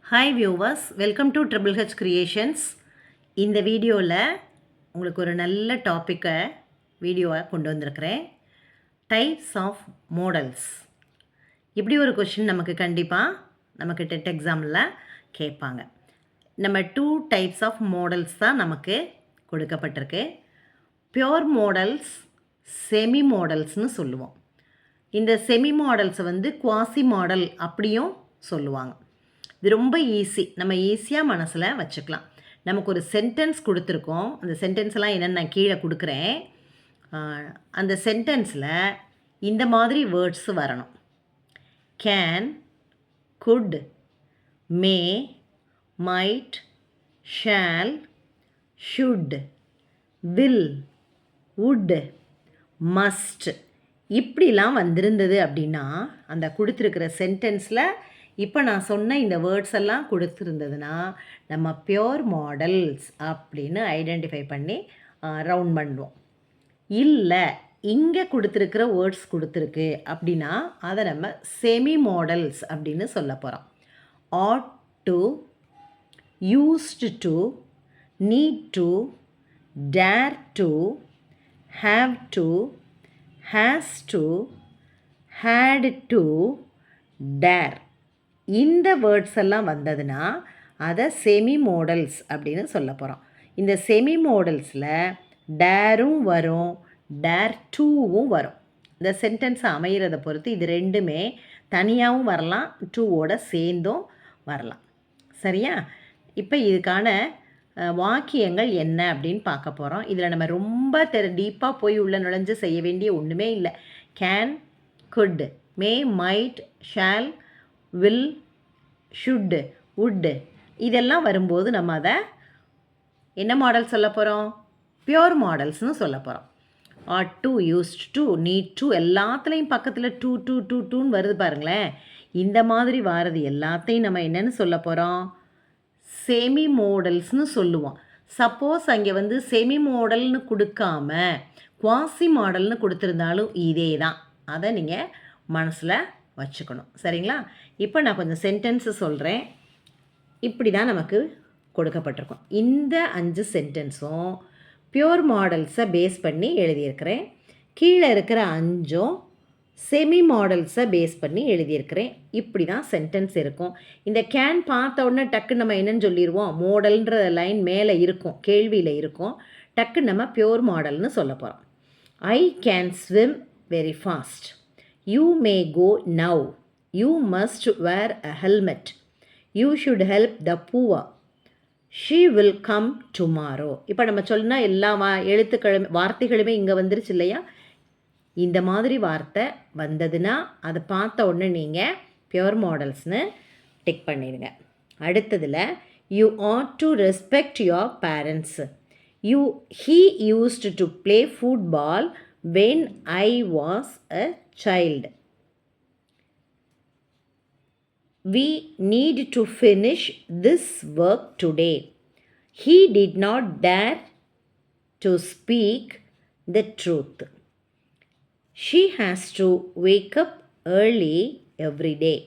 Hi viewers, welcome to triple H creations. இந்த வீடியோவில் உங்களுக்கு ஒரு நல்ல வீடியோவை கொண்டு வந்திருக்கிறேன். Types of models. இப்படி ஒரு கொஷின் நமக்கு கண்டிப்பாக நமக்கு டெட் எக்ஸாமில் கேட்பாங்க. நம்ம 2 டைப்ஸ் ஆஃப் மாடல்ஸ் தான் நமக்கு கொடுக்கப்பட்டிருக்கு. பியோர் மாடல்ஸ், செமி மாடல்ஸ்னு சொல்லுவோம். இந்த செமி மாடல்ஸை குவாசி மாடல் அப்படியும் சொல்லுவாங்க. இது ரொம்ப ஈஸி, நம்ம ஈஸியாக மனசில் வச்சுக்கலாம். நமக்கு ஒரு சென்டென்ஸ் கொடுத்துருக்கோம். அந்த சென்டென்ஸ்லாம் என்னென்னு நான் கீழே கொடுக்குறேன். அந்த சென்டென்ஸில் இந்த மாதிரி வேர்ட்ஸ் வரணும். Can, could, may, might, shall, should, will, would, must இப்படிலாம் வந்திருந்தது அப்படின்னா அந்த கொடுத்துருக்கிற சென்டென்ஸில் இப்போ நான் சொன்ன இந்த வேர்ட்ஸ் எல்லாம் கொடுத்துருந்ததுன்னா நம்ம பியோர் மாடல்ஸ் அப்படின்னு ஐடென்டிஃபை பண்ணி ரவுண்ட் பண்ணுவோம். இல்லை, இங்கே கொடுத்துருக்கிற வேர்ட்ஸ் கொடுத்துருக்கு அப்படின்னா அதை நம்ம செமி மாடல்ஸ் அப்படின்னு சொல்ல போகிறோம். Ought to, used to, need to, dare to, have to, has to, had to, dare இந்த வேர்ட்ஸ் எல்லாம் வந்ததுன்னா அதை செமி மாடல்ஸ் அப்படின்னு சொல்ல போகிறோம். இந்த செமி மாடல்ஸில் டேரும் வரும், டேர் டூவும் வரும். இந்த சென்டென்ஸ் அமைகிறத பொறுத்து இது ரெண்டுமே தனியாகவும் வரலாம், டூவோட சேர்ந்தும் வரலாம். சரியா? இப்போ இதுக்கான வாக்கியங்கள் என்ன அப்படின்னு பார்க்க போகிறோம். இதில் நம்ம ரொம்ப டீப்பாக போய் உள்ள நுழைஞ்சு செய்ய வேண்டிய ஒன்றுமே இல்லை. Can, could, may, might, shall, will, should, would இதெல்லாம் வரும்போது நம்ம அதை என்ன மாடல் சொல்ல போகிறோம்? பியோர் மாடல்ஸ்னு சொல்ல போகிறோம். Ought to, used to, need to எல்லாத்துலேயும் பக்கத்தில் டூ டூ டூ டூன்னு வருது பாருங்களேன். இந்த மாதிரி வாரது எல்லாத்தையும் நம்ம என்னென்னு சொல்ல போகிறோம்? செமி மாடல்ஸ்னு சொல்லுவோம். சப்போஸ் அங்கே செமி மாடல்னு கொடுக்காம குவாசி மாடல்னு கொடுத்துருந்தாலும் இதே தான். அதை நீங்கள் மனசில் வச்சுக்கணும். சரிங்களா? இப்போ நான் கொஞ்சம் சென்டென்ஸு சொல்கிறேன். இப்படி தான் நமக்கு கொடுக்கப்பட்டிருக்கும். இந்த 5 சென்டென்ஸும் பியோர் மாடல்ஸை பேஸ் பண்ணி எழுதியிருக்கிறேன். கீழே இருக்கிற 5ம் செமி மாடல்ஸை பேஸ் பண்ணி எழுதியிருக்கிறேன். இப்படி தான் சென்டென்ஸ் இருக்கும். இந்த கேன் பார்த்த உடனே டக்குன்னு நம்ம என்னன்னு சொல்லிடுவோம்? மாடல்ன்ற லைன் மேலே இருக்கும், கேள்வியில் இருக்கும். டக்குன்னு நம்ம பியோர் மாடல்னு சொல்ல போகிறோம். I can swim very fast. You may go now. You must wear a helmet. You should help the poor. She will come tomorrow. இப்போ நம்ம சொன்ன எல்லா வார்த்தைகளுமே இங்கே வந்துருச்சு இல்லையா? இந்த மாதிரி வார்த்தை வந்ததுன்னா அதை பார்த்த உடனே நீங்கள் பியோர் மாடல்ஸ்னு டிக் பண்ணிடுங்க. அடுத்ததில் you ought to respect your parents. He used to play football when I was a child. We need to finish this work today. He did not dare to speak the truth. She has to wake up early every day.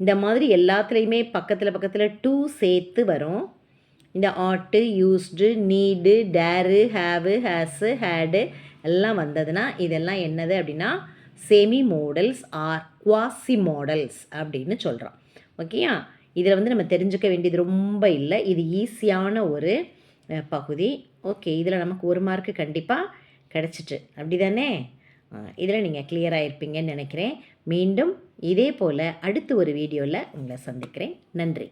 இந்த மாதிரி எல்லாத்துலேயுமே பக்கத்தில் two சேர்த்து வரும். இந்த ought, used, need, dare, have, has, had எல்லாம் வந்ததுன்னா இதெல்லாம் என்னது அப்படின்னா semi models or quasi models அப்படின்னு சொல்கிறோம். ஓகேயா? இதில் நம்ம தெரிஞ்சுக்க வேண்டியது ரொம்ப இல்லை. இது ஈஸியான ஒரு பகுதி. ஓகே, இதில் நமக்கு 1 மார்க்கு கண்டிப்பாக கிடச்சிட்டு அப்படி தானே? இதில் நீங்கள் கிளியராக இருப்பீங்கன்னு நினைக்கிறேன். மீண்டும் இதே போல் அடுத்த ஒரு வீடியோவில் உங்களை சந்திக்கிறேன். நன்றி.